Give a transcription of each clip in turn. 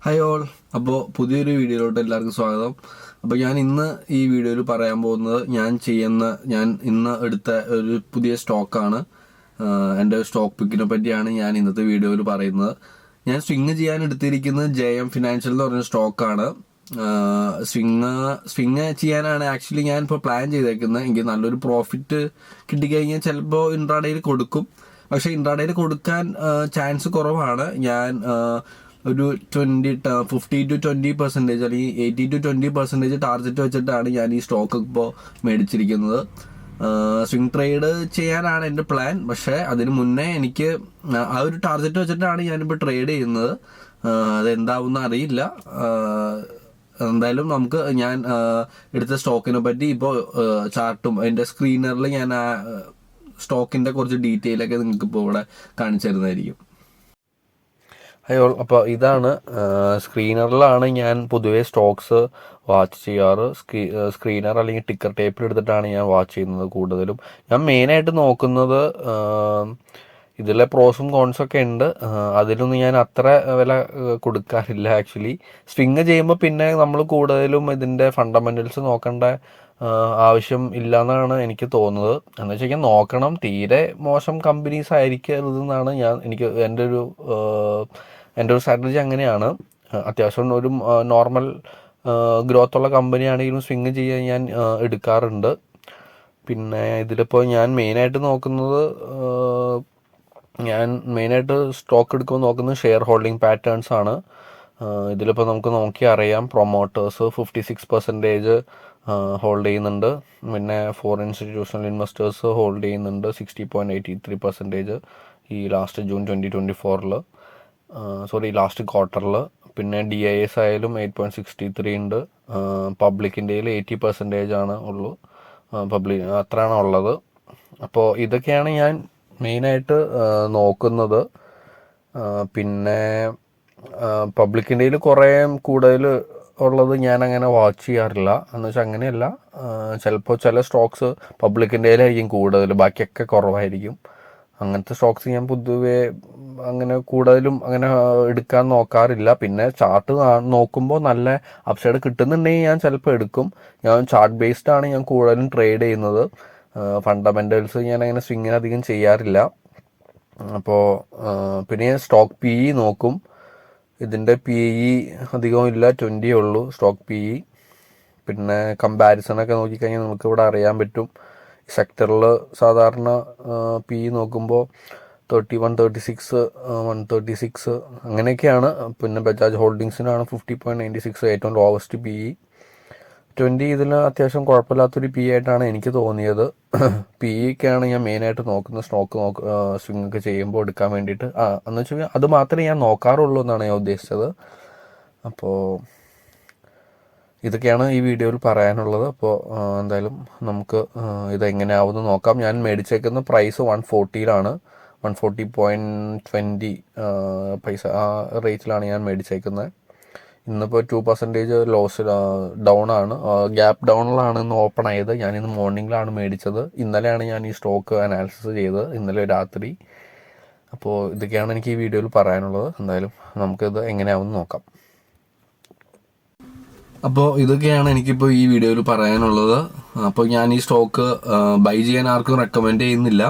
Hi all. അപ്പോൾ പുതിയൊരു വീഡിയോയിലോട്ട് എല്ലാവർക്കും സ്വാഗതം. അപ്പോൾ ഞാൻ ഇന്ന് ഈ വീഡിയോയിൽ പറയാൻ പോകുന്നത് ഞാൻ ഇന്ന് എടുത്ത ഒരു പുതിയ സ്റ്റോക്കാണ്. എൻ്റെ സ്റ്റോക്ക് പിക്കിനെ പറ്റിയാണ് ഞാൻ ഇന്നത്തെ വീഡിയോയിൽ പറയുന്നത്. ഞാൻ സ്വിങ് ചെയ്യാൻ എടുത്തിരിക്കുന്നത് JM ഫിനാൻഷ്യൽ എന്ന് പറഞ്ഞ സ്റ്റോക്കാണ്. സ്വിങ് ചെയ്യാനാണ് ആക്ച്വലി ഞാൻ ഇപ്പോൾ പ്ലാൻ ചെയ്തേക്കുന്നത്. എനിക്ക് നല്ലൊരു പ്രോഫിറ്റ് കിട്ടിക്കഴിഞ്ഞാൽ ചിലപ്പോൾ ഇൻട്രാഡേയിൽ കൊടുക്കും. പക്ഷേ ഇൻട്രാഡേയിൽ കൊടുക്കാൻ ചാൻസ് കുറവാണ്. ഞാൻ ഒരു 15-20% അല്ലെങ്കിൽ 80-20% ടാർഗറ്റ് വെച്ചിട്ടാണ് ഞാൻ ഈ സ്റ്റോക്ക് ഇപ്പോൾ മേടിച്ചിരിക്കുന്നത്. സ്വിംഗ് ട്രേഡ് ചെയ്യാനാണ് എൻ്റെ പ്ലാൻ. പക്ഷേ അതിന് മുന്നേ എനിക്ക് ആ ഒരു ടാർഗറ്റ് വെച്ചിട്ടാണ് ഞാനിപ്പോൾ ട്രേഡ് ചെയ്യുന്നത്. അതെന്താവുമെന്ന് അറിയില്ല. എന്തായാലും ഞാൻ എടുത്ത സ്റ്റോക്കിനെ പറ്റി ഇപ്പോൾ ചാർട്ടും എൻ്റെ സ്ക്രീനറിൽ ഞാൻ ആ സ്റ്റോക്കിൻ്റെ കുറച്ച് ഡീറ്റെയിലൊക്കെ നിങ്ങൾക്ക് ഇപ്പോൾ ഇവിടെ കാണിച്ചു തരുന്നതായിരിക്കും. അയ്യോ, അപ്പോൾ ഇതാണ് സ്ക്രീനറിലാണ് ഞാൻ പൊതുവേ സ്റ്റോക്സ് വാച്ച് ചെയ്യാറ്. സ്ക്രീനർ അല്ലെങ്കിൽ ടിക്കർ ടേപ്പിൽ എടുത്തിട്ടാണ് ഞാൻ വാച്ച് ചെയ്യുന്നത് കൂടുതലും. ഞാൻ മെയിനായിട്ട് നോക്കുന്നത് ഇതിലെ പ്രോസും കോൺസും ഒക്കെ ഉണ്ട്. അതിലൊന്നും ഞാൻ അത്ര വില കൊടുക്കാറില്ല ആക്ച്വലി. സ്വിങ് ചെയ്യുമ്പോൾ പിന്നെ നമ്മൾ കൂടുതലും ഇതിൻ്റെ ഫണ്ടമെൻ്റൽസ് നോക്കേണ്ട ആവശ്യം ഇല്ലയെന്നാണ് എനിക്ക് തോന്നുന്നത്. എന്ന് വെച്ച് കഴിഞ്ഞാൽ നോക്കണം, തീരെ മോശം കമ്പനീസ് ആയിരിക്കരുതെന്നാണ് എൻ്റെ ഒരു സ്ട്രാറ്റജി അങ്ങനെയാണ്. അത്യാവശ്യം ഒരു നോർമൽ ഗ്രോത്ത് ഉള്ള കമ്പനി ആണെങ്കിലും സ്വിങ് ചെയ്യാൻ ഞാൻ എടുക്കാറുണ്ട്. പിന്നെ ഇതിലിപ്പോൾ ഞാൻ മെയിനായിട്ട് നോക്കുന്നത് സ്റ്റോക്ക് എടുക്കുമ്പോൾ നോക്കുന്നത് ഷെയർ ഹോൾഡിംഗ് പാറ്റേൺസ് ആണ്. ഇതിലിപ്പോൾ നമുക്ക് നോക്കി അറിയാം, പ്രൊമോട്ടേഴ്സ് 56% ഹോൾഡ് ചെയ്യുന്നുണ്ട്. പിന്നെ ഫോറിൻ ഇൻസ്റ്റിറ്റ്യൂഷണൽ ഇൻവെസ്റ്റേഴ്സ് ഹോൾഡ് ചെയ്യുന്നുണ്ട് 60.83% ഈ ലാസ്റ്റ് ജൂൺ 2024 ലാസ്റ്റ് ക്വാർട്ടറിൽ. പിന്നെ DIS ആയാലും 8.63 ഉണ്ട്. പബ്ലിക്കിൻ്റെ 80% ആണ് ഉള്ളൂ. അത്രയാണ് ഉള്ളത്. അപ്പോൾ ഇതൊക്കെയാണ് ഞാൻ മെയിനായിട്ട് നോക്കുന്നത്. പിന്നെ പബ്ലിക്കിൻ്റെ കുറേ കൂടുതൽ ഉള്ളത് ഞാൻ അങ്ങനെ വാച്ച് ചെയ്യാറില്ല. എന്ന് വെച്ചാൽ അങ്ങനെയല്ല, ചിലപ്പോൾ ചില സ്റ്റോക്സ് പബ്ലിക്കിൻ്റെ ആയിരിക്കും കൂടുതൽ, ബാക്കിയൊക്കെ കുറവായിരിക്കും. അങ്ങനത്തെ സ്റ്റോക്സ് ഞാൻ പൊതുവേ അങ്ങനെ കൂടുതലും അങ്ങനെ എടുക്കാൻ നോക്കാറില്ല. പിന്നെ ചാർട്ട് നോക്കുമ്പോൾ നല്ല അപ്സൈഡ് കിട്ടുന്നുണ്ടെങ്കിൽ ഞാൻ ചിലപ്പോൾ എടുക്കും. ഞാൻ ചാർട്ട് ബേസ്ഡ് ആണ് ഞാൻ കൂടുതലും ട്രേഡ് ചെയ്യുന്നത്. ഫണ്ടമെൻ്റൽസ് ഞാൻ അങ്ങനെ സ്വിങ്ങിന് അധികം ചെയ്യാറില്ല. അപ്പോൾ പിന്നെ ഞാൻ സ്റ്റോക്ക് PE നോക്കും. ഇതിൻ്റെ PE അധികവും ഇല്ല, 20 ഉള്ളൂ സ്റ്റോക്ക് PE. പിന്നെ കമ്പാരിസണൊക്കെ നോക്കിക്കഴിഞ്ഞാൽ നമുക്ക് ഇവിടെ അറിയാൻ പറ്റും. സെക്ടറിൽ സാധാരണ PE നോക്കുമ്പോൾ 31, 36, 136 അങ്ങനെയൊക്കെയാണ്. പിന്നെ ബജാജ് ഹോൾഡിങ്സിനാണ് 50.96 ഏറ്റവും ലോവസ്റ്റ് PE. 20 ഇതിൽ അത്യാവശ്യം കുഴപ്പമില്ലാത്തൊരു PE ആയിട്ടാണ് എനിക്ക് തോന്നിയത്. PEക്കാണ് ഞാൻ മെയിനായിട്ട് നോക്കുന്ന സ്റ്റോക്ക് സ്വിങ് ഒക്കെ ചെയ്യുമ്പോൾ എടുക്കാൻ വേണ്ടിയിട്ട്. എന്ന് വെച്ച് കഴിഞ്ഞാൽ അത് മാത്രമേ ഞാൻ നോക്കാറുള്ളൂ എന്നാണ് ഞാൻ ഉദ്ദേശിച്ചത്. അപ്പോൾ ഇതൊക്കെയാണ് ഈ വീഡിയോയിൽ പറയാനുള്ളത്. അപ്പോൾ എന്തായാലും നമുക്ക് ഇതെങ്ങനെയാവുമെന്ന് നോക്കാം. ഞാൻ മേടിച്ചേക്കുന്ന പ്രൈസ് 140 140.20 പൈസ ആ റേറ്റിലാണ് ഞാൻ മേടിച്ചേക്കുന്നത്. ഇന്നിപ്പോൾ 2% ലോസ് ഡൗൺ ആണ്, ഗ്യാപ്പ് ഡൗണിലാണ് ഇന്ന് ഓപ്പൺ ആയത്. ഞാനിന്ന് മോർണിംഗിലാണ് മേടിച്ചത്. ഇന്നലെയാണ് ഞാൻ ഈ സ്റ്റോക്ക് അനാലിസിസ് ചെയ്തത്, ഇന്നലെ രാത്രി. അപ്പോൾ ഇതൊക്കെയാണ് എനിക്ക് ഈ വീഡിയോയിൽ പറയാനുള്ളത്. എന്തായാലും നമുക്കിത് എങ്ങനെയാവുമെന്ന് നോക്കാം. അപ്പോൾ ഇതൊക്കെയാണ് എനിക്കിപ്പോൾ ഈ വീഡിയോയിൽ പറയാനുള്ളത്. അപ്പോൾ ഞാൻ ഈ സ്റ്റോക്ക് ബൈ ചെയ്യാൻ ആർക്കും റെക്കമെൻഡ് ചെയ്യുന്നില്ല.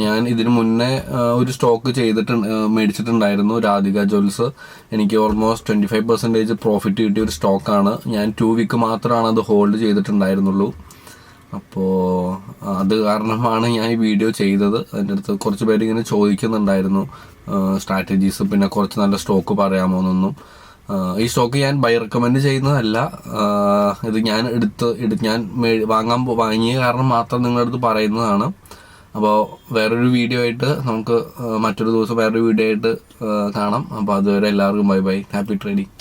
ഞാൻ ഇതിനു മുന്നേ ഒരു സ്റ്റോക്ക് മേടിച്ചിട്ടുണ്ടായിരുന്നു, രാധിക ജ്വൽസ്. എനിക്ക് ഓൾമോസ്റ്റ് 25% പ്രോഫിറ്റ് കിട്ടിയ ഒരു സ്റ്റോക്കാണ്. ഞാൻ 2 വീക്ക് മാത്രമാണ് അത് ഹോൾഡ് ചെയ്തിട്ടുണ്ടായിരുന്നുള്ളൂ. അപ്പോൾ അത് കാരണമാണ് ഞാൻ ഈ വീഡിയോ ചെയ്തത്. അതിൻ്റെ അടുത്ത് കുറച്ച് പേര് ഇങ്ങനെ ചോദിക്കുന്നുണ്ടായിരുന്നു സ്ട്രാറ്റജീസ്, പിന്നെ കുറച്ച് നല്ല സ്റ്റോക്ക് പറയാമോ എന്നൊന്നും. ഈ സ്റ്റോക്ക് ഞാൻ ബൈ റെക്കമെൻഡ് ചെയ്യുന്നതല്ല. ഇത് ഞാൻ വാങ്ങിയ കാരണം മാത്രം നിങ്ങളുടെ അടുത്ത് പറയുന്നതാണ്. അപ്പോൾ വേറൊരു വീഡിയോ ആയിട്ട് നമുക്ക് മറ്റൊരു ദിവസം വേറൊരു വീഡിയോ ആയിട്ട് കാണാം. അപ്പോൾ അതുവരെ എല്ലാവർക്കും ബൈ ബൈ, ഹാപ്പി ട്രേഡിങ്.